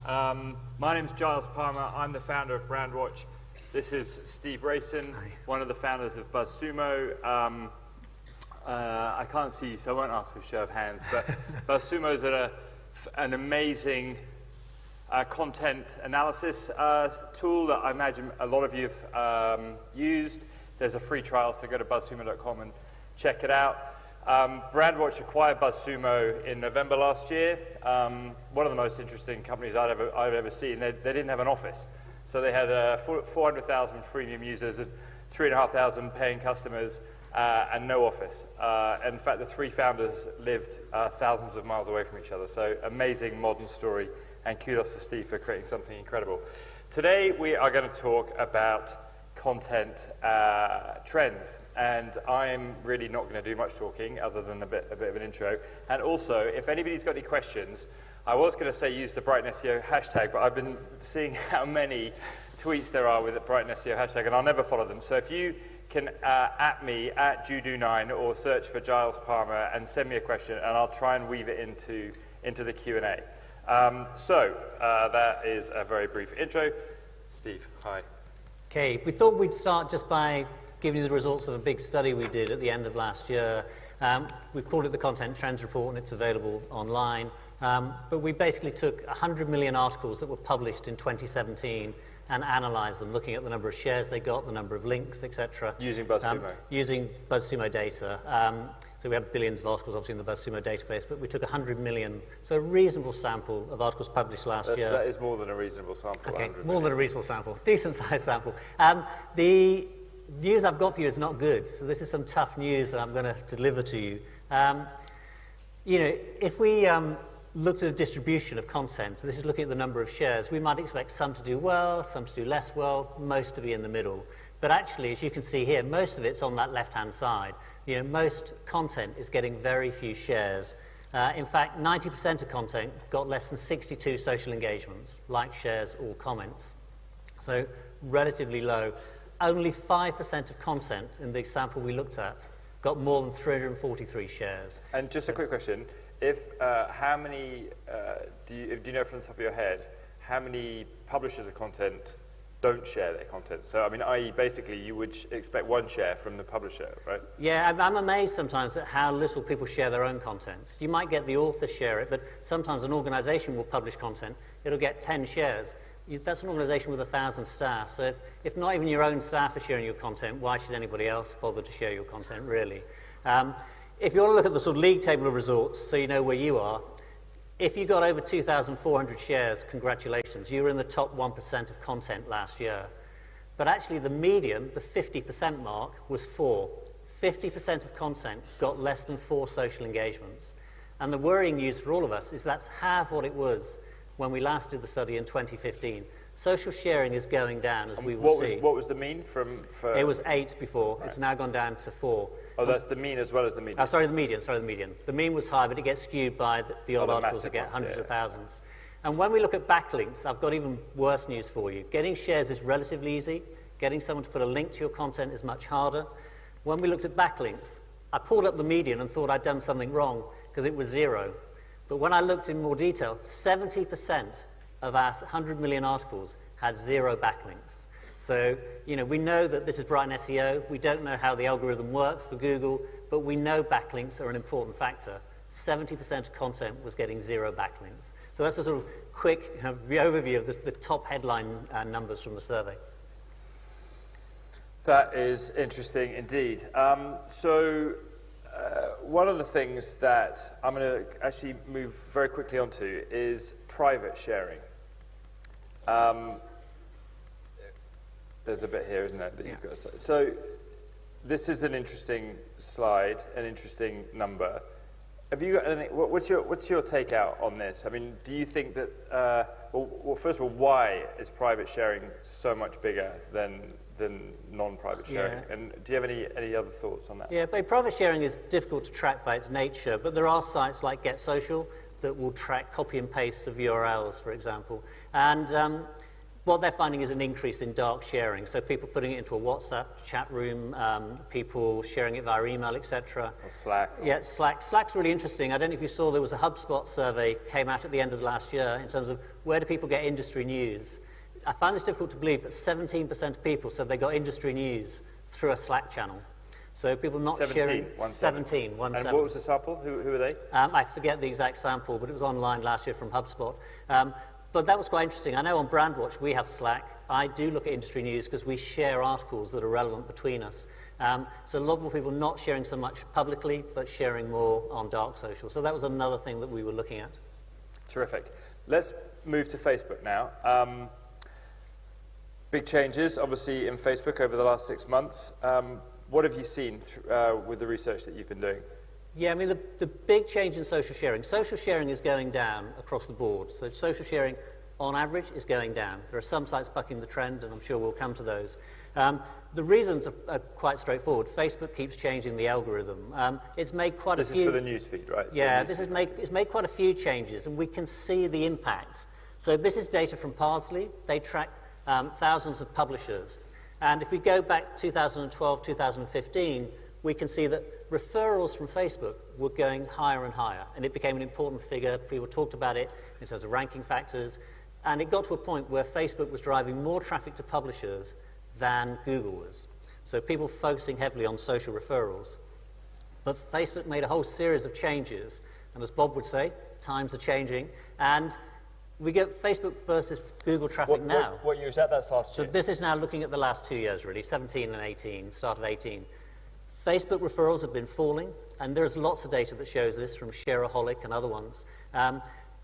My name's Giles Palmer. I'm the founder of Brandwatch. This is Steve Rayson, one of the founders of Buzzsumo. I can't see you, so I won't ask for a show of hands, but Buzzsumo is an amazing content analysis tool that I imagine a lot of you have used. There's a free trial, so go to buzzsumo.com and check it out. Brandwatch acquired Buzzsumo in November last year. One of the most interesting companies I've ever seen. They didn't have an office. So they had 400,000 freemium users and 3,500 paying customers and no office. In fact, the three founders lived thousands of miles away from each other. So amazing modern story, and kudos to Steve for creating something incredible. Today we are going to talk about content trends, and I'm really not going to do much talking other than a bit of an intro. And also, if anybody's got any questions, I was going to say use the Brighton SEO hashtag, but I've been seeing how many tweets there are with the Brighton SEO hashtag, and I'll never follow them. So if you can at me, at Judo9, or search for Giles Palmer and send me a question, and I'll try and weave it into the Q&A. That is a very brief intro. Steve, hi. Okay, we thought we'd start just by giving you the results of a big study we did at the end of last year. We've called it the Content Trends Report, and it's available online. But we basically took 100 million articles that were published in 2017 and analysed them, looking at the number of shares they got, the number of links, etc. Using Buzzsumo? Using Buzzsumo data. So we have billions of articles, obviously, in the Buzzsumo database, but we took 100 million, so a reasonable sample of articles published last year. That is more than a reasonable sample. Okay, more than a reasonable sample. Decent-sized sample. The news I've got for you is not good, so this is some tough news that I'm going to deliver to you. If we looked at a distribution of content, this is looking at the number of shares, we might expect some to do well, some to do less well, most to be in the middle. But actually, as you can see here, most of it's on that left-hand side. Most content is getting very few shares. In fact, 90% of content got less than 62 social engagements, like, shares, or comments. So relatively low. Only 5% of content in the sample we looked at got more than 343 shares. And just a quick question. How many, do you know from the top of your head, how many publishers of content don't share their content? So, I mean, i.e., basically, you would expect one share from the publisher, right? Yeah, I'm amazed sometimes at how little people share their own content. You might get the author share it, but sometimes an organisation will publish content. It'll get 10 shares. That's an organisation with 1,000 staff. So if not even your own staff are sharing your content, why should anybody else bother to share your content, really? If you want to look at the sort of league table of results, so you know where you are, if you got over 2,400 shares, congratulations, you were in the top 1% of content last year. But actually the median, the 50% mark, was 4. 50% of content got less than 4 social engagements. And the worrying news for all of us is that's half what it was when we last did the study in 2015. Social sharing is going down, as we will see. What was the mean It was 8 before. Right. It's now gone down to 4. Oh, that's the mean as well as the median? Sorry, the median. The mean was high, but it gets skewed by the odd articles that get hundreds of thousands. And when we look at backlinks, I've got even worse news for you. Getting shares is relatively easy. Getting someone to put a link to your content is much harder. When we looked at backlinks, I pulled up the median and thought I'd done something wrong because it was 0. But when I looked in more detail, 70% of our 100 million articles had 0 backlinks. So, we know that this is Brighton SEO. We don't know how the algorithm works for Google, but we know backlinks are an important factor. 70% of content was getting 0 backlinks. So that's a sort of quick overview of the top headline numbers from the survey. That is interesting indeed. One of the things that I'm going to actually move very quickly onto is private sharing. There's a bit here, isn't there, that you've got. So this is an interesting slide, an interesting number. Have you got anything? What's your take out on this? I mean, do you think that? Well, first of all, why is private sharing so much bigger than non-private sharing? Yeah. And do you have any other thoughts on that? Yeah, but private sharing is difficult to track by its nature, but there are sites like GetSocial that will track copy and paste of URLs, for example. And what they're finding is an increase in dark sharing. So people putting it into a WhatsApp chat room, people sharing it via email, etc. Or Slack. Yeah, Slack. Slack's really interesting. I don't know if you saw there was a HubSpot survey came out at the end of last year in terms of where do people get industry news. I find this difficult to believe, but 17% of people said they got industry news through a Slack channel. So people not 17, sharing... 17. And what was the sample? Who are they? I forget the exact sample, but it was online last year from HubSpot. But that was quite interesting. I know on Brandwatch we have Slack. I do look at industry news because we share articles that are relevant between us. So a lot more people not sharing so much publicly, but sharing more on dark social. So that was another thing that we were looking at. Terrific. Let's move to Facebook now. Big changes, obviously, in Facebook over the last 6 months. What have you seen with the research that you've been doing? Yeah, I mean, the big change in social sharing is going down across the board. So social sharing, on average, is going down. There are some sites bucking the trend, and I'm sure we'll come to those. The reasons are quite straightforward. Facebook keeps changing the algorithm. It's made quite a few... This is for the newsfeed, right? Yeah, it's made quite a few changes, and we can see the impact. So this is data from Parsley. They track thousands of publishers. And if we go back 2012, 2015, we can see that referrals from Facebook were going higher and higher, and it became an important figure. People talked about it in terms of ranking factors, and it got to a point where Facebook was driving more traffic to publishers than Google was. So people focusing heavily on social referrals. But Facebook made a whole series of changes, and as Bob would say, times are changing, and we get Facebook versus Google traffic now. What year is that? That's last year. So this is now looking at the last 2 years, really, 17 and 18, start of 18. Facebook referrals have been falling, and there's lots of data that shows this from Shareaholic and other ones.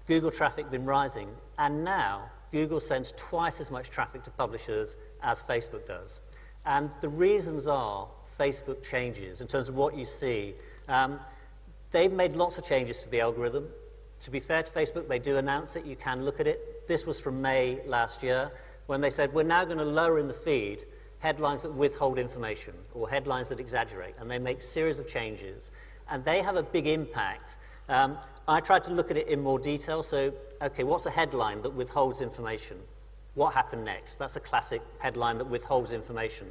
Google traffic been rising, and now Google sends twice as much traffic to publishers as Facebook does. And the reasons are Facebook changes in terms of what you see. They've made lots of changes to the algorithm. To be fair to Facebook, they do announce it. You can look at it. This was from May last year, when they said, we're now going to lower in the feed headlines that withhold information or headlines that exaggerate, and they make a series of changes. And they have a big impact. I tried to look at it in more detail. So, okay, what's a headline that withholds information? What happened next? That's a classic headline that withholds information.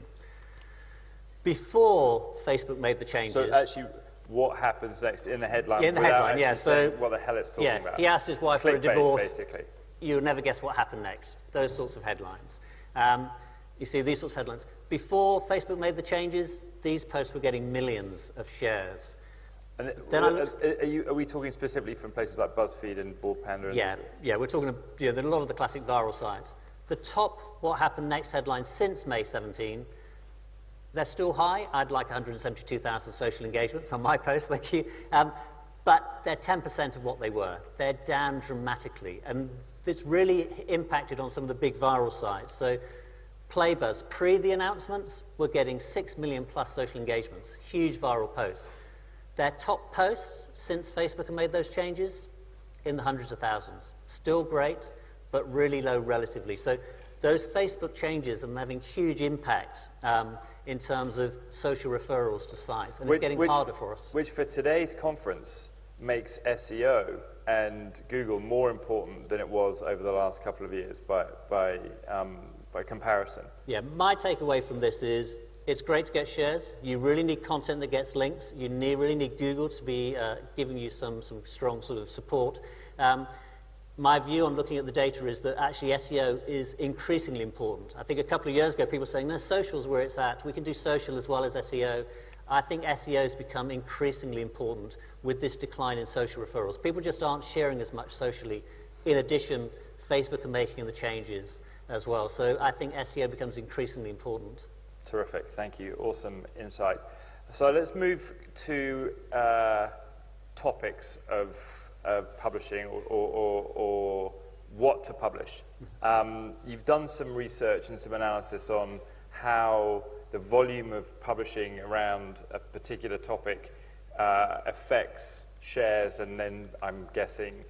Before Facebook made the changes... So actually, what happens next in the headline? In the headline, yeah. So what the hell it's talking about. He asked his wife for a Clickbait, divorce. Basically. You'll never guess what happened next. Those sorts of headlines. You see these sorts of headlines. Before Facebook made the changes, these posts were getting millions of shares. And then are we talking specifically from places like BuzzFeed and Board Panda? Yeah, we're talking a lot of the classic viral sites. The top what happened next headlines since May 17, they're still high. I'd like 172,000 social engagements on my post, thank you. But they're 10% of what they were. They're down dramatically. And it's really impacted on some of the big viral sites. So Playbuzz, pre the announcements, were getting 6 million plus social engagements. Huge viral posts. Their top posts since Facebook have made those changes, in the hundreds of thousands. Still great, but really low relatively. So those Facebook changes are having huge impact in terms of social referrals to sites, and it's getting harder for us. Which for today's conference makes SEO and Google more important than it was over the last couple of years by comparison. Yeah, my takeaway from this is it's great to get shares. You really need content that gets links. You really need Google to be giving you some strong sort of support. My view on looking at the data is that actually SEO is increasingly important. I think a couple of years ago people were saying, no, social's where it's at. We can do social as well as SEO. I think SEO has become increasingly important with this decline in social referrals. People just aren't sharing as much socially. In addition, Facebook are making the changes as well. So I think SEO becomes increasingly important. Terrific, thank you. Awesome insight. So let's move to topics of publishing or what to publish. You've done some research and some analysis on how the volume of publishing around a particular topic affects shares and then, I'm guessing,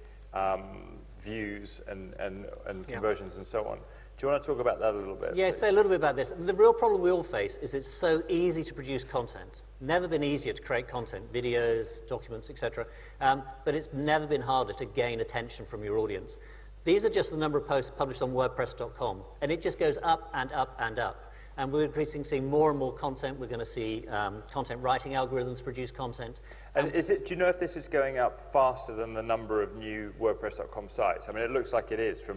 views and conversions and so on. Do you want to talk about that a little bit? Yeah, please? say a little bit about this. The real problem we all face is it's so easy to produce content. Never been easier to create content, videos, documents, etc. But it's never been harder to gain attention from your audience. These are just the number of posts published on WordPress.com, and it just goes up and up and up. And we're increasingly seeing more and more content. We're going to see content writing algorithms produce content. And do you know if this is going up faster than the number of new WordPress.com sites? I mean, it looks like it is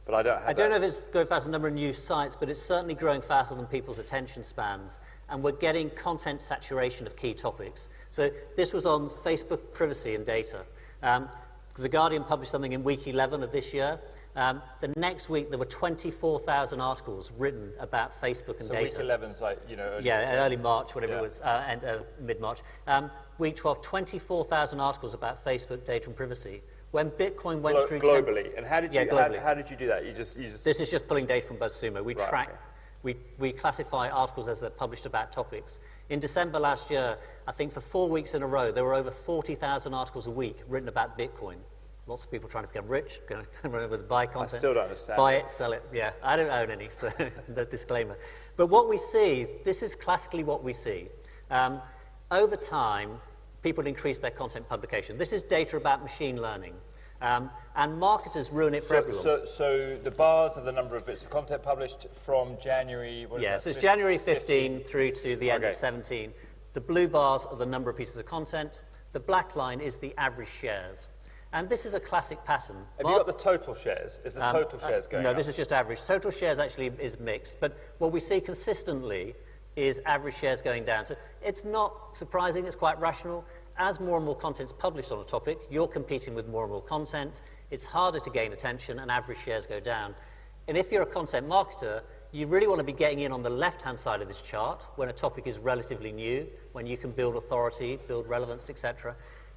but I don't have I don't know if it's going faster than the number of new sites, but it's certainly growing faster than people's attention spans. And we're getting content saturation of key topics. So this was on Facebook privacy and data. The Guardian published something in week 11 of this year. The next week, there were 24,000 articles written about Facebook and data. So week 11's like, early March, whatever it was, and mid-March. Week 12, 24,000 articles about Facebook data and privacy. When Bitcoin went through... Globally. And how did you do that? You just... This is just pulling data from Buzzsumo. We track... Okay. We classify articles as they're published about topics. In December last year, I think for 4 weeks in a row, there were over 40,000 articles a week written about Bitcoin. Lots of people trying to become rich, going to run over the buy content. I still don't understand. Buy it, sell it. Yeah, I don't own any, so no disclaimer. But what we see, this is classically what we see. Over time, people increase their content publication. This is data about machine learning. And marketers ruin it for everyone. So the bars are the number of bits of content published from January, so it's January 15 through to the end of 17. The blue bars are the number of pieces of content. The black line is the average shares. And this is a classic pattern. Have you got the total shares? Is the total shares going up? No, this is just average. Total shares actually is mixed. But what we see consistently is average shares going down. So it's not surprising, it's quite rational. As more and more content is published on a topic, you're competing with more and more content. It's harder to gain attention, and average shares go down. And if you're a content marketer, you really want to be getting in on the left-hand side of this chart when a topic is relatively new, when you can build authority, build relevance, etc.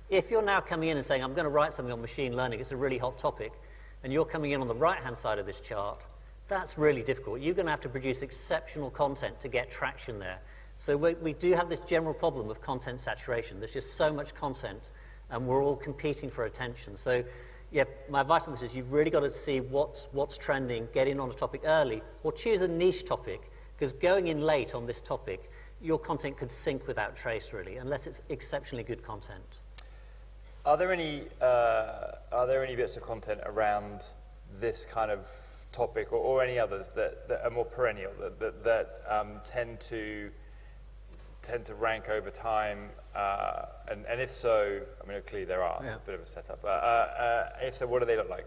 If you're now coming in and saying, I'm going to write something on machine learning, it's a really hot topic, and you're coming in on the right-hand side of this chart, that's really difficult. You're going to have to produce exceptional content to get traction there. So we do have this general problem of content saturation. There's just so much content, and we're all competing for attention. So, yeah, my advice on this is you've really got to see what's trending, get in on a topic early, or choose a niche topic, because going in late on this topic, your content could sink without trace, really, unless it's exceptionally good content. Are there any bits of content around this kind of topic, or any others that are more perennial, that tend to rank over time, and if so, I mean, clearly there are, it's a bit of a setup, if so, what do they look like?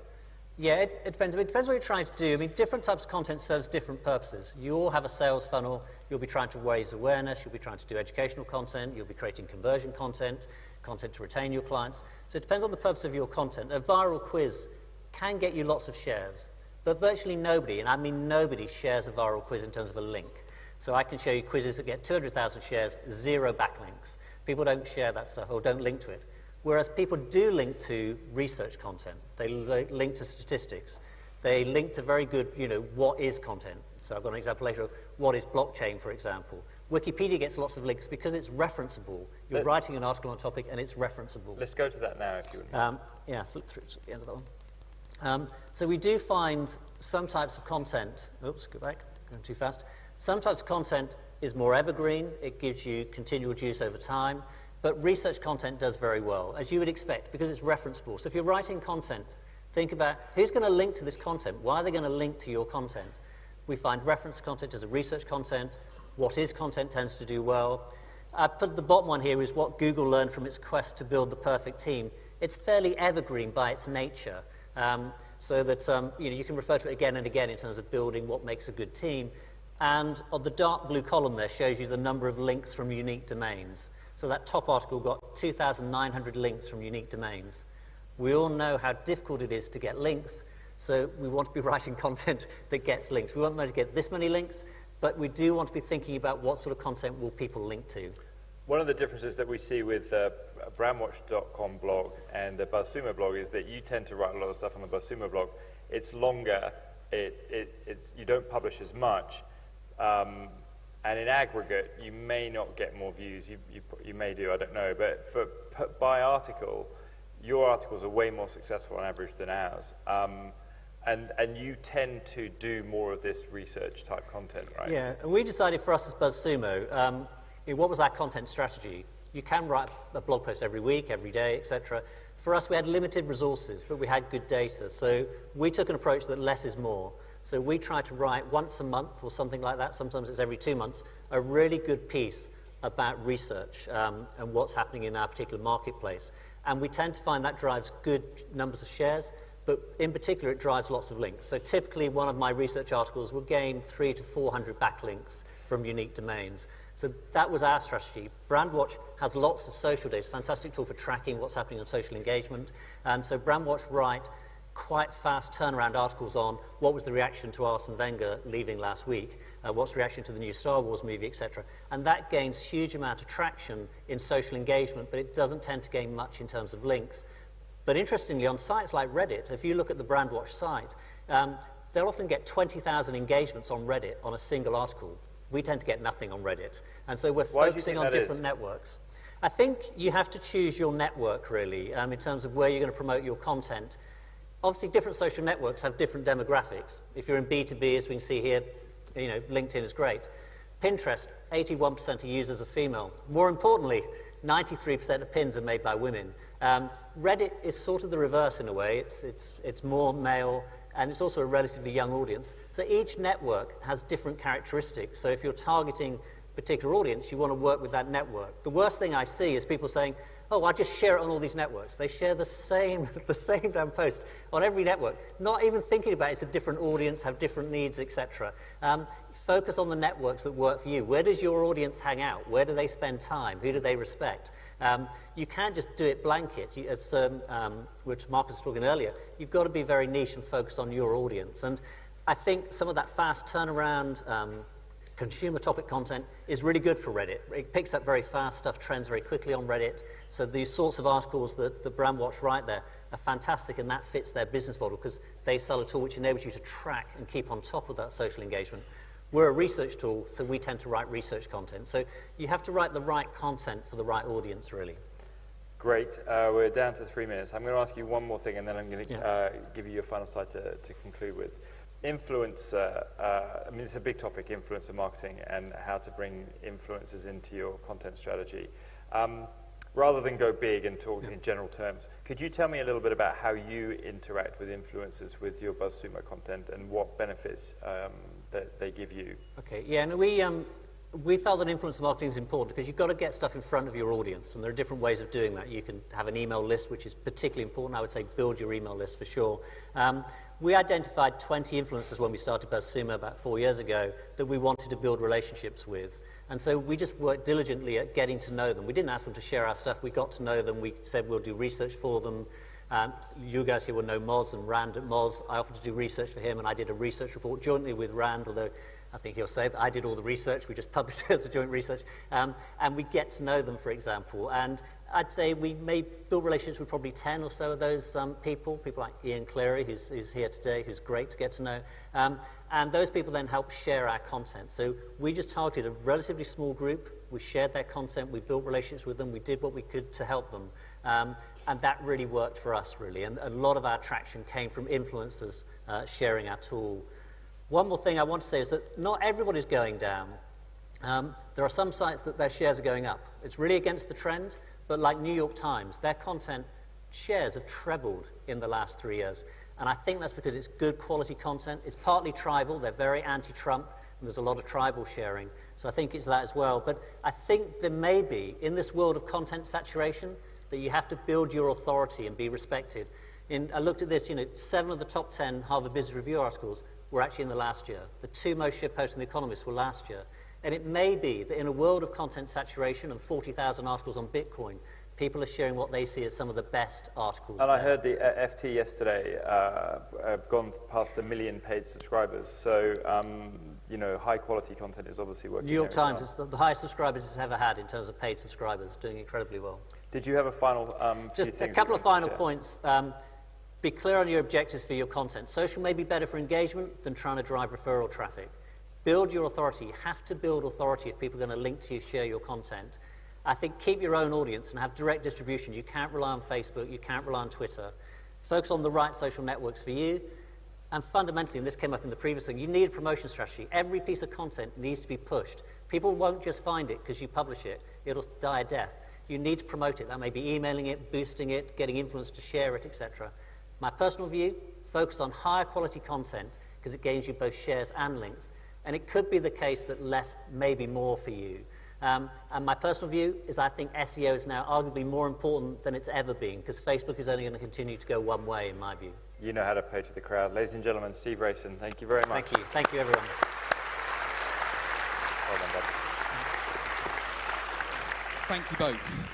Yeah, it depends. I mean, it depends what you're trying to do. I mean, different types of content serves different purposes. You all have a sales funnel. You'll be trying to raise awareness. You'll be trying to do educational content. You'll be creating conversion content to retain your clients. So it depends on the purpose of your content. A viral quiz can get you lots of shares, but virtually nobody, and I mean nobody, shares a viral quiz in terms of a link. So I can show you quizzes that get 200,000 shares, 0 backlinks. People don't share that stuff or don't link to it. Whereas people do link to research content. They link to statistics. They link to very good, what is content. So I've got an example later of what is blockchain, for example. Wikipedia gets lots of links because it's referenceable. You're writing an article on a topic and it's referenceable. Let's go to that now, if you would. Yeah, flip through to the end of that one. So we do find some types of content. Oops, go back, going too fast. Some types of content is more evergreen. It gives you continual juice over time. But research content does very well, as you would expect, because it's referenceable. So if you're writing content, think about who's going to link to this content. Why are they going to link to your content? We find reference content as a research content. What is content tends to do well. I put the bottom one here is what Google learned from its quest to build the perfect team. It's fairly evergreen by its nature, so that you can refer to it again and again in terms of building what makes a good team. And on the dark blue column there shows you the number of links from unique domains. So that top article got 2,900 links from unique domains. We all know how difficult it is to get links, so we want to be writing content that gets links. We want to get this many links, but we do want to be thinking about what sort of content will people link to. One of the differences that we see with brandwatch.com blog and the Buzzsumo blog is that you tend to write a lot of stuff on the Buzzsumo blog. It's longer, you don't publish as much, and in aggregate, you may not get more views. You may do, I don't know. But by article, your articles are way more successful on average than ours. And you tend to do more of this research type content, right? Yeah, and we decided for us as Buzzsumo, what was our content strategy? You can write a blog post every week, every day, etc. For us, we had limited resources, but we had good data. So we took an approach that less is more. So we try to write once a month or something like that, sometimes it's every 2 months, a really good piece about research and what's happening in our particular marketplace. And we tend to find that drives good numbers of shares, but in particular it drives lots of links. So typically one of my research articles will gain 300 to 400 backlinks from unique domains. So that was our strategy. Brandwatch has lots of social data, fantastic tool for tracking what's happening on social engagement. And so Brandwatch write quite fast turnaround articles on what was the reaction to Arsene Wenger leaving last week, what's the reaction to the new Star Wars movie, etc. And that gains huge amount of traction in social engagement, but it doesn't tend to gain much in terms of links. But interestingly, on sites like Reddit, if you look at the Brandwatch site, they'll often get 20,000 engagements on Reddit on a single article. We tend to get nothing on Reddit. And so we're focusing on different networks. I think you have to choose your network, really, in terms of where you're going to promote your content. Obviously, different social networks have different demographics. If you're in B2B, as we can see here, LinkedIn is great. Pinterest, 81% of users are female. More importantly, 93% of pins are made by women. Reddit is sort of the reverse in a way. It's more male, and it's also a relatively young audience. So each network has different characteristics. So if you're targeting a particular audience, you want to work with that network. The worst thing I see is people saying, oh, I just share it on all these networks. They share the same damn post on every network, not even thinking about it's a different audience, have different needs, etc. Focus on the networks that work for you. Where does your audience hang out? Where do they spend time? Who do they respect? You can't just do it blanket. As which Marcus was talking earlier, you've got to be very niche and focus on your audience. And I think some of that fast turnaround consumer topic content is really good for Reddit. It picks up very fast, stuff trends very quickly on Reddit. So these sorts of articles that the Brandwatch write there are fantastic, and that fits their business model because they sell a tool which enables you to track and keep on top of that social engagement. We're a research tool, so we tend to write research content. So you have to write the right content for the right audience, really. Great. We're down to 3 minutes. I'm going to ask you one more thing, and then I'm going to give you your final slide to conclude with. Influencer, I mean, it's a big topic, influencer marketing, and how to bring influencers into your content strategy. Rather than go big and talk in general terms, could you tell me a little bit about how you interact with influencers with your Buzzsumo content and what benefits that they give you? Okay, yeah, no, we felt that influencer marketing is important because you've got to get stuff in front of your audience, and there are different ways of doing that. You can have an email list, which is particularly important. I would say build your email list for sure. We identified 20 influencers when we started Buzzsumo about 4 years ago that we wanted to build relationships with. And so we just worked diligently at getting to know them. We didn't ask them to share our stuff. We got to know them. We said we'll do research for them. You guys here will know Moz and Rand at Moz. I offered to do research for him, and I did a research report jointly with Rand, although I think he'll say that I did all the research. We just published it as a joint research. And we get to know them, for example. And I'd say we may build relationships with probably 10 or so of those people like Ian Cleary, who's here today, who's great to get to know. And those people then help share our content. So we just targeted a relatively small group. We shared their content. We built relationships with them. We did what we could to help them. And that really worked for us, really. And a lot of our traction came from influencers sharing our tool. One more thing I want to say is that not everybody's going down. There are some sites that their shares are going up. It's really against the trend, but like New York Times, their content shares have trebled in the last 3 years. And I think that's because it's good quality content. It's partly tribal. They're very anti-Trump, and there's a lot of tribal sharing. So I think it's that as well. But I think there may be, in this world of content saturation, that you have to build your authority and be respected. I looked at this, 7 of the top 10 Harvard Business Review articles were actually in the last year. The 2 most shared posts in The Economist were last year. And it may be that in a world of content saturation and 40,000 articles on Bitcoin, people are sharing what they see as some of the best articles. And I heard the FT yesterday have gone past 1 million paid subscribers. So, high quality content is obviously working. New York Times is the highest subscribers it's ever had in terms of paid subscribers, doing incredibly well. Did you have a final Just a couple of final points. Be clear on your objectives for your content. Social may be better for engagement than trying to drive referral traffic. Build your authority. You have to build authority if people are going to link to you, share your content. I think keep your own audience and have direct distribution. You can't rely on Facebook. You can't rely on Twitter. Focus on the right social networks for you. And fundamentally, and this came up in the previous thing, you need a promotion strategy. Every piece of content needs to be pushed. People won't just find it because you publish it. It'll die a death. you need to promote it. That may be emailing it, boosting it, getting influencers to share it, etc. My personal view, focus on higher quality content because it gains you both shares and links. And it could be the case that less may be more for you. And my personal view is I think SEO is now arguably more important than it's ever been because Facebook is only going to continue to go one way, in my view. You know how to play to the crowd. Ladies and gentlemen, Steve Rayson, thank you very much. Thank you. Thank you, everyone. Well done, Bob. Thank you both.